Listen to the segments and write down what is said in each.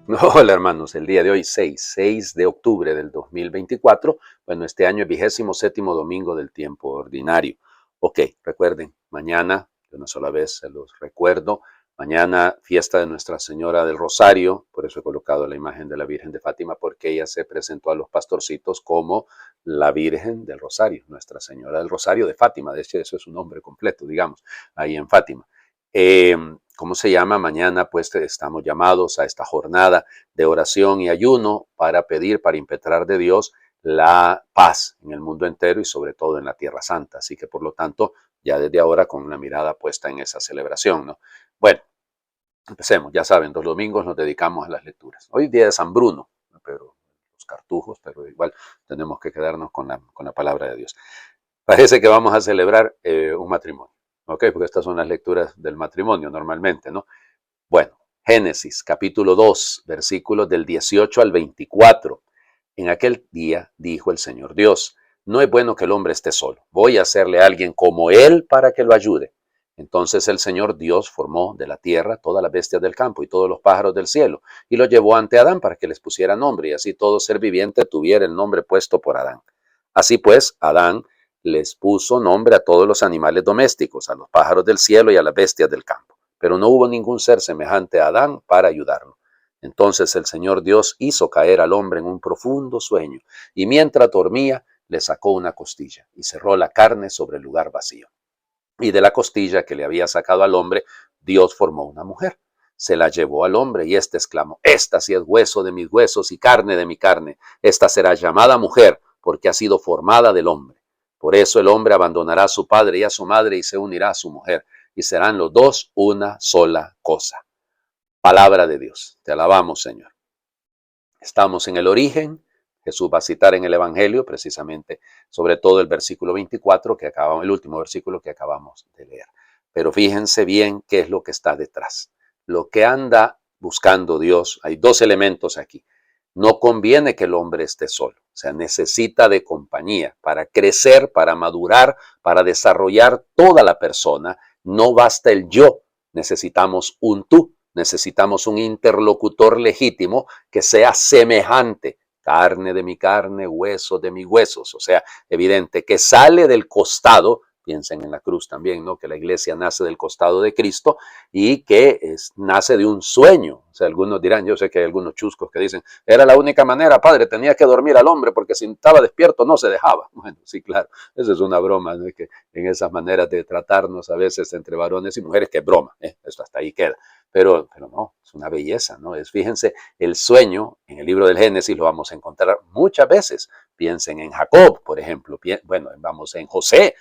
Hola hermanos, el día de hoy 6 de octubre del 2024, bueno, este año es 27º domingo del tiempo ordinario. Ok, recuerden, mañana, de una sola vez se los recuerdo, mañana fiesta de Nuestra Señora del Rosario, por eso he colocado la imagen de la Virgen de Fátima, porque ella se presentó a los pastorcitos como la Virgen del Rosario, Nuestra Señora del Rosario de Fátima, de hecho eso es su nombre completo, digamos, ahí en Fátima. ¿Cómo se llama? Mañana pues estamos llamados a esta jornada de oración y ayuno para pedir, para impetrar de Dios la paz en el mundo entero y sobre todo en la Tierra Santa. Así que por lo tanto, ya desde ahora con una mirada puesta en esa celebración, ¿no? Bueno, empecemos. Ya saben, los domingos nos dedicamos a las lecturas. Hoy es día de San Bruno, pero los cartujos, pero igual tenemos que quedarnos con la palabra de Dios. Parece que vamos a celebrar un matrimonio, ¿ok? Porque estas son las lecturas del matrimonio normalmente, ¿no? Bueno, Génesis capítulo 2, versículos del 18 al 24. En aquel día dijo el Señor Dios, no es bueno que el hombre esté solo, voy a hacerle a alguien como él para que lo ayude. Entonces el Señor Dios formó de la tierra todas las bestias del campo y todos los pájaros del cielo, y los llevó ante Adán para que les pusiera nombre, y así todo ser viviente tuviera el nombre puesto por Adán. Así pues, Adán les puso nombre a todos los animales domésticos, a los pájaros del cielo y a las bestias del campo. Pero no hubo ningún ser semejante a Adán para ayudarlo. Entonces el Señor Dios hizo caer al hombre en un profundo sueño, y mientras dormía, le sacó una costilla y cerró la carne sobre el lugar vacío. Y de la costilla que le había sacado al hombre, Dios formó una mujer. Se la llevó al hombre y éste exclamó, esta sí es hueso de mis huesos y carne de mi carne. Esta será llamada mujer porque ha sido formada del hombre. Por eso el hombre abandonará a su padre y a su madre y se unirá a su mujer, y serán los dos una sola cosa. Palabra de Dios. Te alabamos, Señor. Estamos en el origen. Jesús va a citar en el Evangelio precisamente sobre todo el versículo 24 que acabamos, el último versículo que acabamos de leer. Pero fíjense bien qué es lo que está detrás. Lo que anda buscando Dios, hay dos elementos aquí. No conviene que el hombre esté solo, o sea, necesita de compañía para crecer, para madurar, para desarrollar toda la persona. No basta el yo, necesitamos un tú, necesitamos un interlocutor legítimo que sea semejante, carne de mi carne, hueso de mis huesos, o sea, evidente, que sale del costado, piensen en la cruz también, ¿no? Que la iglesia nace del costado de Cristo y que nace de un sueño. O sea, algunos dirán, yo sé que hay algunos chuscos que dicen, era la única manera, padre, tenía que dormir al hombre porque si estaba despierto no se dejaba. Bueno, sí, claro, eso es una broma, ¿no? Que en esas maneras de tratarnos a veces entre varones y mujeres, que es broma, esto hasta ahí queda. Pero no, es una belleza, ¿no? Fíjense, el sueño en el libro del Génesis lo vamos a encontrar muchas veces. Piensen en Jacob, por ejemplo, bueno, vamos en José.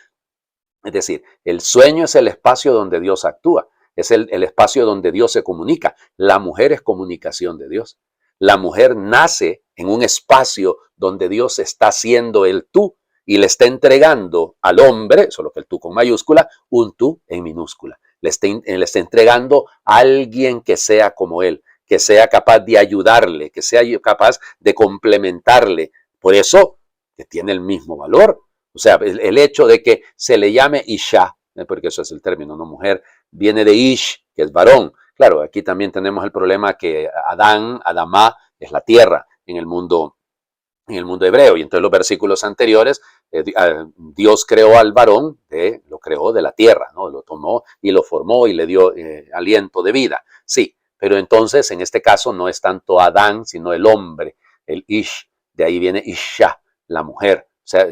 Es decir, el sueño es el espacio donde Dios actúa, es el espacio donde Dios se comunica. La mujer es comunicación de Dios. La mujer nace en un espacio donde Dios está haciendo el tú y le está entregando al hombre, solo que el tú con mayúscula, un tú en minúscula. Le está entregando a alguien que sea como él, que sea capaz de ayudarle, que sea capaz de complementarle. Por eso, que tiene el mismo valor. O sea, el hecho de que se le llame Isha, porque eso es el término, no mujer, viene de Ish, que es varón. Claro, aquí también tenemos el problema que Adán, Adamá, es la tierra en el mundo hebreo. Y entonces los versículos anteriores, Dios creó al varón, lo creó de la tierra, ¿no? Lo tomó y lo formó y le dio aliento de vida. Sí, pero entonces en este caso no es tanto Adán, sino el hombre, el Ish, de ahí viene Isha, la mujer. O sea,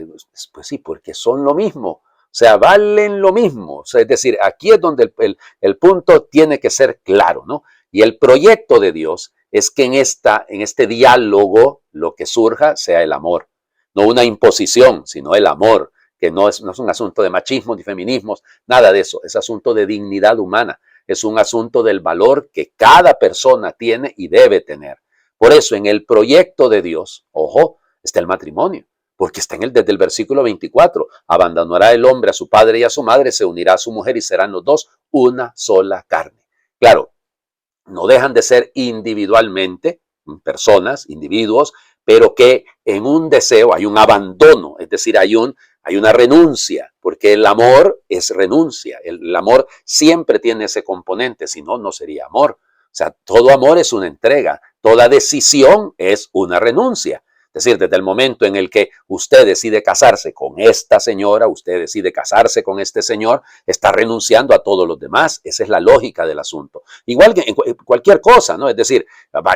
pues sí, porque son lo mismo. O sea, valen lo mismo. O sea, es decir, aquí es donde el punto tiene que ser claro, ¿no? Y el proyecto de Dios es que en este diálogo lo que surja sea el amor. No una imposición, sino el amor, que no es un asunto de machismo ni feminismos, nada de eso. Es asunto de dignidad humana. Es un asunto del valor que cada persona tiene y debe tener. Por eso, en el proyecto de Dios, ojo, está el matrimonio. Porque está desde el versículo 24. Abandonará el hombre a su padre y a su madre, se unirá a su mujer y serán los dos una sola carne. Claro, no dejan de ser individualmente personas, individuos, pero que en un deseo hay un abandono, es decir, hay una renuncia, porque el amor es renuncia. El amor siempre tiene ese componente, si no, no sería amor. O sea, todo amor es una entrega. Toda decisión es una renuncia. Es decir, desde el momento en el que usted decide casarse con esta señora, usted decide casarse con este señor, está renunciando a todos los demás. Esa es la lógica del asunto. Igual que en cualquier cosa, ¿no? Es decir,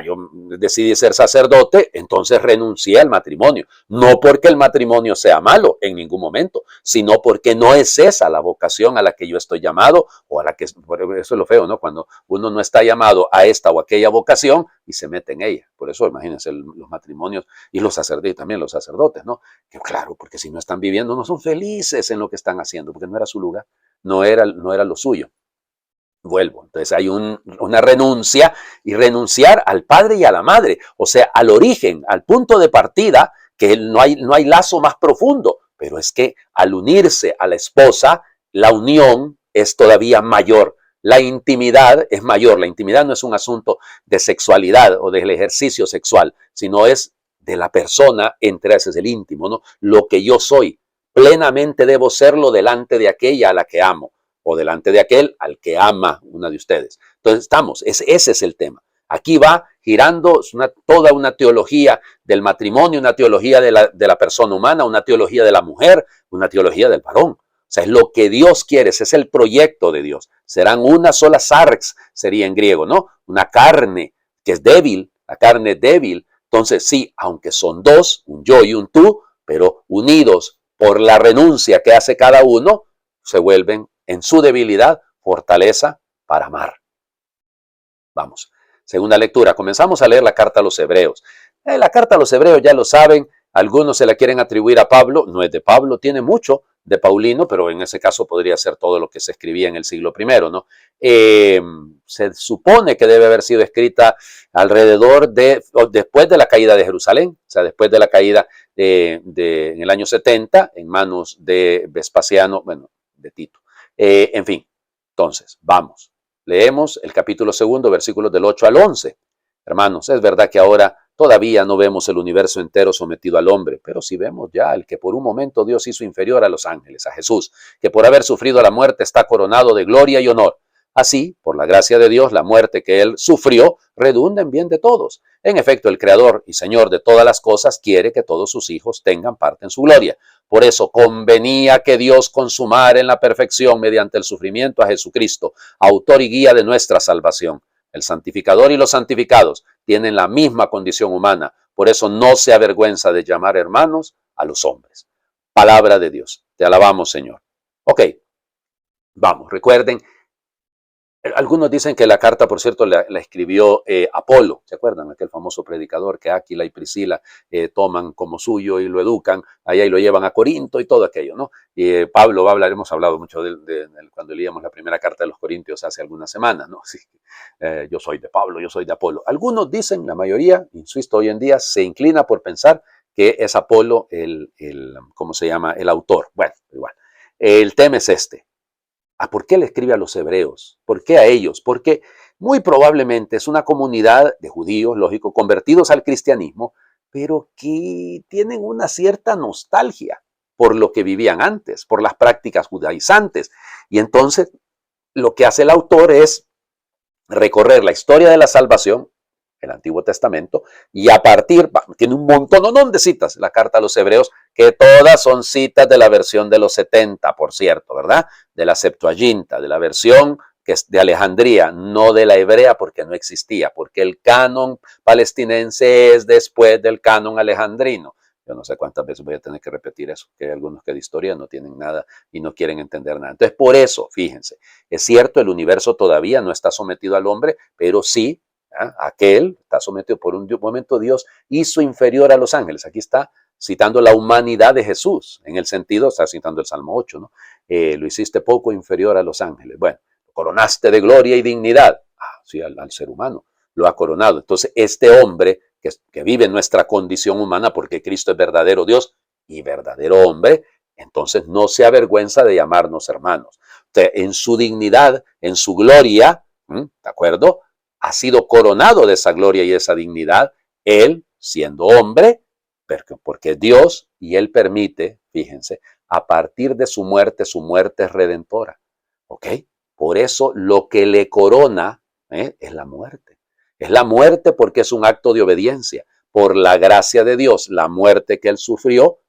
yo decidí ser sacerdote, entonces renuncié al matrimonio. No porque el matrimonio sea malo en ningún momento, sino porque no es esa la vocación a la que yo estoy llamado o a la que, eso es lo feo, ¿no? Cuando uno no está llamado a esta o aquella vocación y se mete en ella. Por eso, imagínense, los matrimonios y los sacerdotes, también los sacerdotes, ¿no? Que claro, porque si no están viviendo, no son felices en lo que están haciendo, porque no era su lugar, no era lo suyo. Vuelvo, entonces hay una renuncia y renunciar al padre y a la madre, o sea, al origen, al punto de partida, que no hay lazo más profundo, pero es que al unirse a la esposa, la unión es todavía mayor. La intimidad es mayor. La intimidad no es un asunto de sexualidad o del ejercicio sexual, sino es de la persona entre ese es el íntimo, ¿no? Lo que yo soy, plenamente debo serlo delante de aquella a la que amo o delante de aquel al que ama una de ustedes. Entonces ese es el tema. Aquí va girando toda una teología del matrimonio, una teología de la persona humana, una teología de la mujer, una teología del varón. O sea, es lo que Dios quiere, ese es el proyecto de Dios. Serán una sola sarx, sería en griego, ¿no? Una carne que es débil, la carne es débil. Entonces, sí, aunque son dos, un yo y un tú, pero unidos por la renuncia que hace cada uno, se vuelven en su debilidad fortaleza para amar. Vamos. Segunda lectura. Comenzamos a leer la carta a los hebreos. La carta a los hebreos ya lo saben. Algunos se la quieren atribuir a Pablo. No es de Pablo, tiene mucho de Paulino, pero en ese caso podría ser todo lo que se escribía en el siglo I, ¿no? Se supone que debe haber sido escrita alrededor después de la caída de Jerusalén, o sea, después de la caída en el año 70, en manos de Vespasiano, bueno, de Tito. En fin, entonces, vamos. Leemos el capítulo 2, versículos del 8 al 11. Hermanos, es verdad que ahora todavía no vemos el universo entero sometido al hombre, pero sí vemos ya el que por un momento Dios hizo inferior a los ángeles, a Jesús, que por haber sufrido la muerte está coronado de gloria y honor. Así, por la gracia de Dios, la muerte que él sufrió redunda en bien de todos. En efecto, el Creador y Señor de todas las cosas quiere que todos sus hijos tengan parte en su gloria. Por eso convenía que Dios consumara en la perfección mediante el sufrimiento a Jesucristo, autor y guía de nuestra salvación. El santificador y los santificados tienen la misma condición humana, por eso no se avergüenza de llamar hermanos a los hombres. Palabra de Dios. Te alabamos, Señor. Ok, vamos, recuerden. Algunos dicen que la carta, por cierto, la escribió Apolo. ¿Se acuerdan? Aquel famoso predicador que Áquila y Priscila toman como suyo y lo educan allá y lo llevan a Corinto y todo aquello, ¿no? Y Pablo va a hablar, hemos hablado mucho cuando leíamos la primera carta de los Corintios hace algunas semanas, ¿no? Sí, yo soy de Pablo, yo soy de Apolo. Algunos dicen, la mayoría, insisto, hoy en día se inclina por pensar que es Apolo ¿cómo se llama? El autor. Bueno, igual. El tema es este. ¿Por qué le escribe a los hebreos? ¿Por qué a ellos? Porque muy probablemente es una comunidad de judíos, lógico, convertidos al cristianismo, pero que tienen una cierta nostalgia por lo que vivían antes, por las prácticas judaizantes. Y entonces lo que hace el autor es recorrer la historia de la salvación, el Antiguo Testamento, y a partir, tiene un montón de citas, la carta a los hebreos, que todas son citas de la versión de los 70, por cierto, ¿verdad? De la Septuaginta, de la versión que es de Alejandría, no de la hebrea porque no existía, porque el canon palestinense es después del canon alejandrino. Yo no sé cuántas veces voy a tener que repetir eso, que hay algunos que de historia no tienen nada y no quieren entender nada. Entonces, por eso, fíjense, es cierto, el universo todavía no está sometido al hombre, pero sí, aquel está sometido por un momento. Dios hizo inferior a los ángeles. Aquí está citando la humanidad de Jesús, en el sentido, está citando el Salmo 8, ¿no? Lo hiciste poco inferior a los ángeles. Bueno, lo coronaste de gloria y dignidad. Sí, al ser humano lo ha coronado. Entonces, este hombre que vive en nuestra condición humana, porque Cristo es verdadero Dios y verdadero hombre, entonces no se avergüenza de llamarnos hermanos. Entonces, en su dignidad, en su gloria, ¿de acuerdo?, ha sido coronado de esa gloria y esa dignidad, él siendo hombre, porque es Dios y él permite, fíjense, a partir de su muerte es redentora, ¿ok? Por eso lo que le corona es la muerte. Es la muerte porque es un acto de obediencia. Por la gracia de Dios, la muerte que él sufrió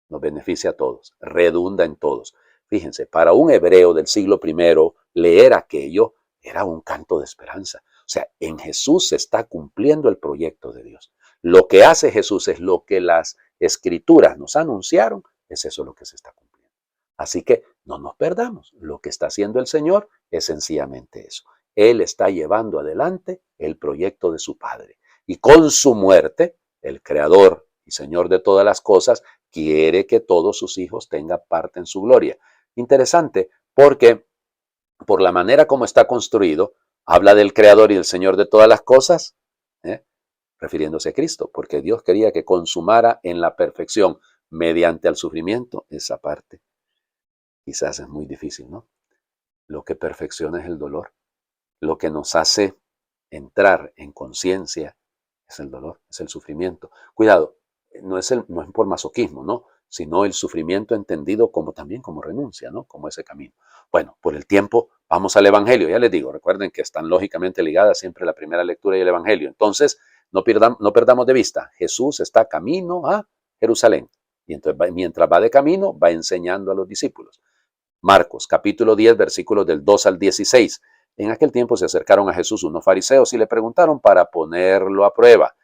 nos beneficia a todos, redunda en todos. Fíjense, para un hebreo del siglo I, leer aquello era un canto de esperanza. O sea, en Jesús se está cumpliendo el proyecto de Dios. Lo que hace Jesús es lo que las escrituras nos anunciaron, es eso lo que se está cumpliendo. Así que no nos perdamos. Lo que está haciendo el Señor es sencillamente eso. Él está llevando adelante el proyecto de su Padre. Y con su muerte, el Creador y Señor de todas las cosas quiere que todos sus hijos tengan parte en su gloria. Interesante, porque por la manera como está construido, habla del Creador y del Señor de todas las cosas, ¿eh? refiriéndose a Cristo, porque Dios quería que consumara en la perfección mediante el sufrimiento esa parte. Quizás es muy difícil, ¿no? Lo que perfecciona es el dolor. Lo que nos hace entrar en conciencia es el dolor, es el sufrimiento. Cuidado, no es por masoquismo, ¿no? Sino el sufrimiento entendido como también como renuncia, ¿no? Como ese camino. Bueno, por el tiempo vamos al Evangelio. Ya les digo, recuerden que están lógicamente ligadas siempre la primera lectura y el Evangelio. Entonces, no perdamos de vista, Jesús está camino a Jerusalén. Y entonces, mientras va de camino, va enseñando a los discípulos. Marcos, capítulo 10, versículos del 2 al 16. En aquel tiempo se acercaron a Jesús unos fariseos y le preguntaron para ponerlo a prueba,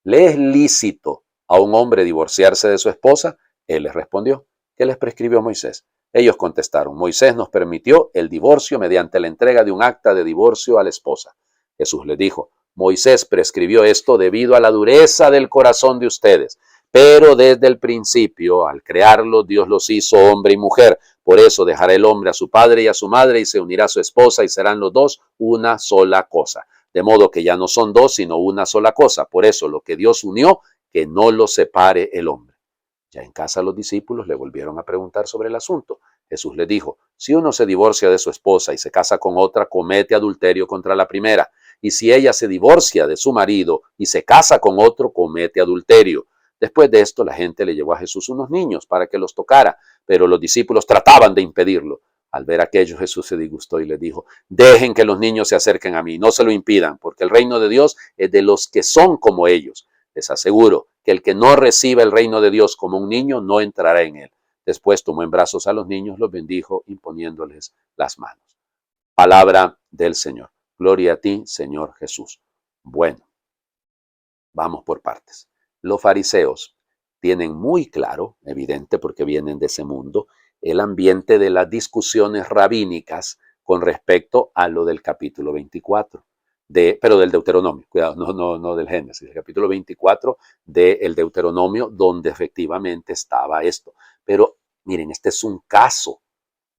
¿le es lícito a un hombre divorciarse de su esposa? Él les respondió, ¿qué les prescribió Moisés? Ellos contestaron, Moisés nos permitió el divorcio mediante la entrega de un acta de divorcio a la esposa. Jesús les dijo, Moisés prescribió esto debido a la dureza del corazón de ustedes, pero desde el principio, al crearlos, Dios los hizo hombre y mujer. Por eso dejará el hombre a su padre y a su madre y se unirá a su esposa y serán los dos una sola cosa. De modo que ya no son dos, sino una sola cosa. Por eso lo que Dios unió, que no lo separe el hombre. Ya en casa los discípulos le volvieron a preguntar sobre el asunto. Jesús les dijo, si uno se divorcia de su esposa y se casa con otra, comete adulterio contra la primera. Y si ella se divorcia de su marido y se casa con otro, comete adulterio. Después de esto, la gente le llevó a Jesús unos niños para que los tocara, pero los discípulos trataban de impedirlo. Al ver aquello, Jesús se disgustó y les dijo, dejen que los niños se acerquen a mí, no se lo impidan, porque el reino de Dios es de los que son como ellos. Les aseguro que el que no reciba el reino de Dios como un niño no entrará en él. Después tomó en brazos a los niños, los bendijo, imponiéndoles las manos. Palabra del Señor. Gloria a ti, Señor Jesús. Bueno, vamos por partes. Los fariseos tienen muy claro, evidente porque vienen de ese mundo, el ambiente de las discusiones rabínicas con respecto a lo del capítulo 24, pero del Deuteronomio, cuidado, no del Génesis, el capítulo 24 del Deuteronomio, donde efectivamente estaba esto. Pero miren, este es un caso,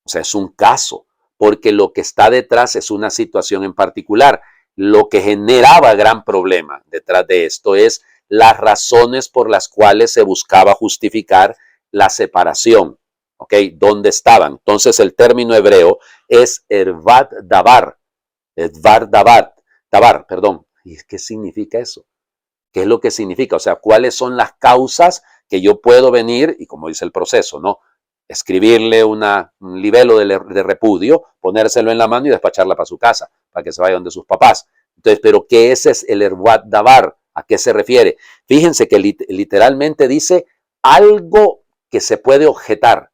o sea, es un caso, porque lo que está detrás es una situación en particular. Lo que generaba gran problema detrás de esto es las razones por las cuales se buscaba justificar la separación. ¿Ok? ¿Dónde estaban? Entonces el término hebreo es ervad davar. Ervad davar, perdón. ¿Y qué significa eso? ¿Qué es lo que significa? O sea, ¿cuáles son las causas que yo puedo venir, y como dice el proceso, ¿no? Escribirle un libelo de repudio, ponérselo en la mano y despacharla para su casa, para que se vaya donde sus papás. Entonces, ¿pero qué es el ervat davar? ¿A qué se refiere? Fíjense que literalmente dice algo que se puede objetar.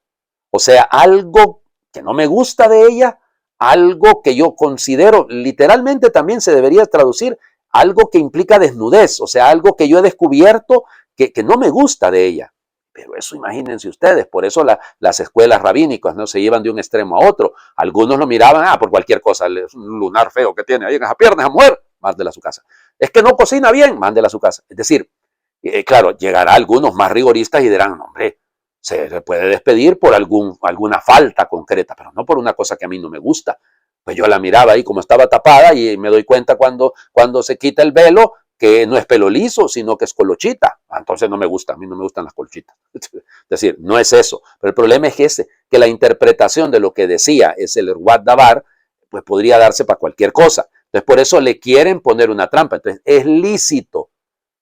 O sea, algo que no me gusta de ella, algo que yo considero, literalmente también se debería traducir, algo que implica desnudez, o sea, algo que yo he descubierto que no me gusta de ella. Pero eso imagínense ustedes, por eso las escuelas rabínicas no se llevan de un extremo a otro. Algunos lo miraban, por cualquier cosa, es un lunar feo que tiene ahí en esa pierna, esa mujer, mándela a su casa. Es que no cocina bien, mándela a su casa. Es decir, claro, llegará algunos más rigoristas y dirán, hombre, se puede despedir por alguna falta concreta, pero no por una cosa que a mí no me gusta. Pues yo la miraba ahí como estaba tapada y me doy cuenta cuando se quita el velo que no es pelo liso, sino que es colochita. Entonces no me gusta, a mí no me gustan las colochitas. Es decir, no es eso. Pero el problema es que la interpretación de lo que decía es el ervat davar, pues podría darse para cualquier cosa. Entonces por eso le quieren poner una trampa. Entonces es lícito,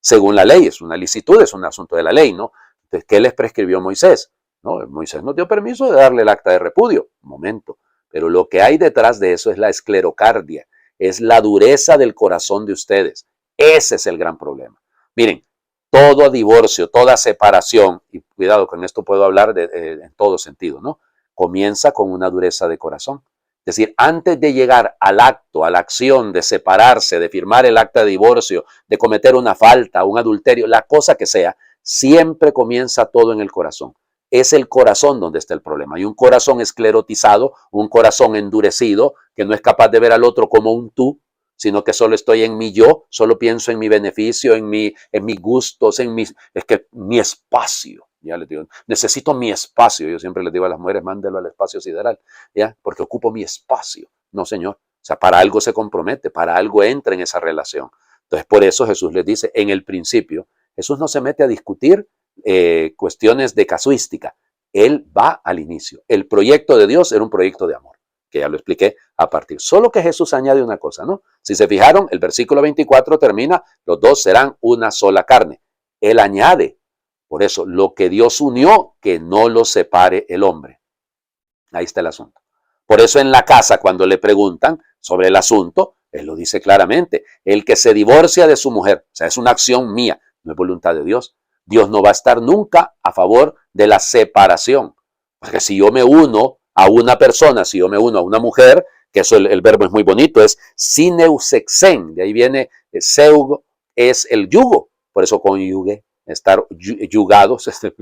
según la ley, es una licitud, es un asunto de la ley, ¿no? Entonces, ¿qué les prescribió Moisés? ¿No? Moisés nos dio permiso de darle el acta de repudio. Un momento. Pero lo que hay detrás de eso es la esclerocardia. es la dureza del corazón de ustedes. Ese es el gran problema. Miren, todo divorcio, toda separación, y cuidado, con esto puedo hablar en todo sentido, ¿no? Comienza con una dureza de corazón. Es decir, antes de llegar al acto, a la acción de separarse, de firmar el acta de divorcio, de cometer una falta, un adulterio, la cosa que sea, siempre comienza todo en el corazón. Es el corazón donde está el problema. Y un corazón esclerotizado, un corazón endurecido, que no es capaz de ver al otro como un tú, sino que solo estoy en mi yo, solo pienso en mi beneficio, en mis gustos, es que mi espacio. Ya les digo, necesito mi espacio. Yo siempre les digo a las mujeres, mándelo al espacio sideral, ¿ya? Porque ocupo mi espacio. No, señor. O sea, para algo se compromete, para algo entra en esa relación. Entonces, por eso Jesús les dice, en el principio, Jesús no se mete a discutir cuestiones de casuística. Él va al inicio. El proyecto de Dios era un proyecto de amor, que ya lo expliqué a partir. Solo que Jesús añade una cosa, ¿no? Si se fijaron, el versículo 24 termina, los dos serán una sola carne. Él añade, por eso, lo que Dios unió, que no lo separe el hombre. Ahí está el asunto. Por eso en la casa, cuando le preguntan sobre el asunto, él lo dice claramente. El que se divorcia de su mujer, o sea, es una acción mía, no es voluntad de Dios. Dios no va a estar nunca a favor de la separación. Porque si yo me uno a una persona, si yo me uno a una mujer, que eso el verbo es muy bonito, es sineusexen, de ahí viene seug, es el yugo, por eso conyugue, estar yugados, estoy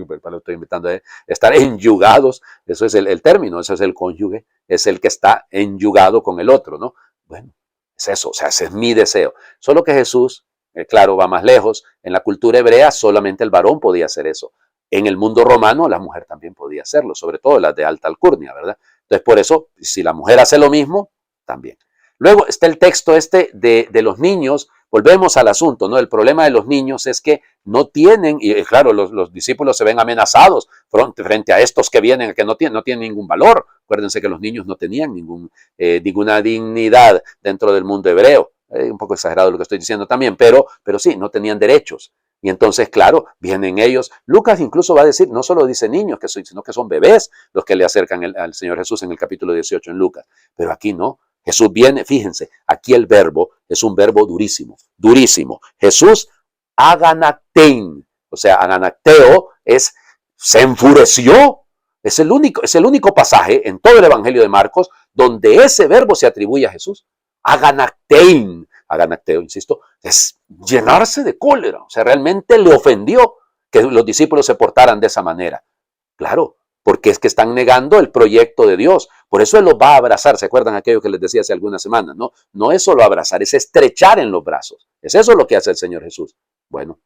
invitando a estar enyugados, eso es el término, eso es el cónyuge, es el que está enyugado con el otro, ¿no? Bueno, es eso, o sea, ese es mi deseo. Solo que Jesús, claro, va más lejos. En la cultura hebrea solamente el varón podía hacer eso. En el mundo romano la mujer también podía hacerlo, sobre todo las de alta alcurnia, ¿verdad? Entonces, por eso, si la mujer hace lo mismo, también. Luego está el texto este de los niños. Volvemos al asunto, ¿no? El problema de los niños es que no tienen, y claro, los discípulos se ven amenazados frente a estos que vienen, que no tienen ningún valor. Acuérdense que los niños no tenían ninguna dignidad dentro del mundo hebreo. Un poco exagerado lo que estoy diciendo también, pero sí, no tenían derechos. Y entonces, claro, vienen ellos. Lucas incluso va a decir, no solo dice niños, sino que son bebés los que le acercan al Señor Jesús en el capítulo 18 en Lucas. Pero aquí no. Jesús viene, fíjense, aquí el verbo es un verbo durísimo, durísimo. Jesús aganactein, o sea, aganacteo se enfureció. Es el único pasaje en todo el Evangelio de Marcos donde ese verbo se atribuye a Jesús. Aganactein, aganacteo, insisto, es llenarse de cólera. O sea, realmente le ofendió que los discípulos se portaran de esa manera. Claro, porque es que están negando el proyecto de Dios. Por eso Él los va a abrazar. ¿Se acuerdan aquello que les decía hace algunas semanas? No es solo abrazar, es estrechar en los brazos. Es eso lo que hace el Señor Jesús. Bueno,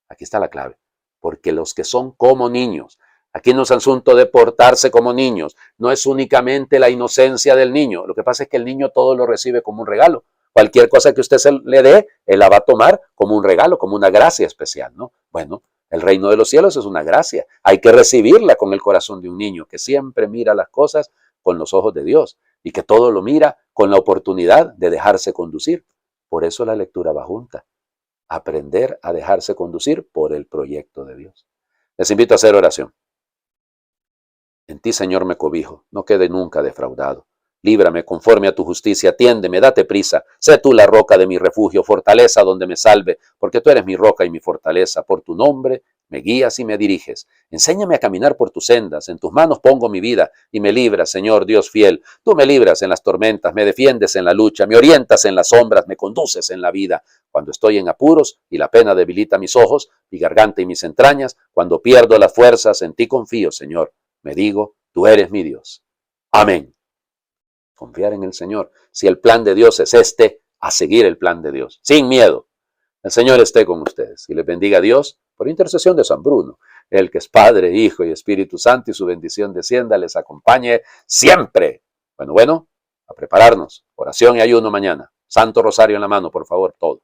aquí está la clave. Porque los que son como niños, aquí no es asunto de portarse como niños, no es únicamente la inocencia del niño. Lo que pasa es que el niño todo lo recibe como un regalo. Cualquier cosa que usted le dé, Él la va a tomar como un regalo, como una gracia especial, ¿no? Bueno, el reino de los cielos es una gracia. Hay que recibirla con el corazón de un niño que siempre mira las cosas con los ojos de Dios y que todo lo mira con la oportunidad de dejarse conducir. Por eso la lectura va junta. Aprender a dejarse conducir por el proyecto de Dios. Les invito a hacer oración. En ti, Señor, me cobijo. No quede nunca defraudado. Líbrame conforme a tu justicia, atiéndeme, date prisa. Sé tú la roca de mi refugio, fortaleza donde me salve, porque tú eres mi roca y mi fortaleza. Por tu nombre me guías y me diriges. Enséñame a caminar por tus sendas. En tus manos pongo mi vida y me libras, Señor Dios fiel. Tú me libras en las tormentas, me defiendes en la lucha, me orientas en las sombras, me conduces en la vida. Cuando estoy en apuros y la pena debilita mis ojos, mi garganta y mis entrañas, cuando pierdo las fuerzas, en ti confío, Señor. Me digo, tú eres mi Dios. Amén. Confiar en el Señor. Si el plan de Dios es a seguir el plan de Dios, sin miedo. El Señor esté con ustedes y les bendiga a Dios por intercesión de San Bruno, el que es Padre, Hijo y Espíritu Santo, y su bendición descienda, les acompañe siempre. Bueno, a prepararnos. Oración y ayuno mañana. Santo Rosario en la mano, por favor, todos.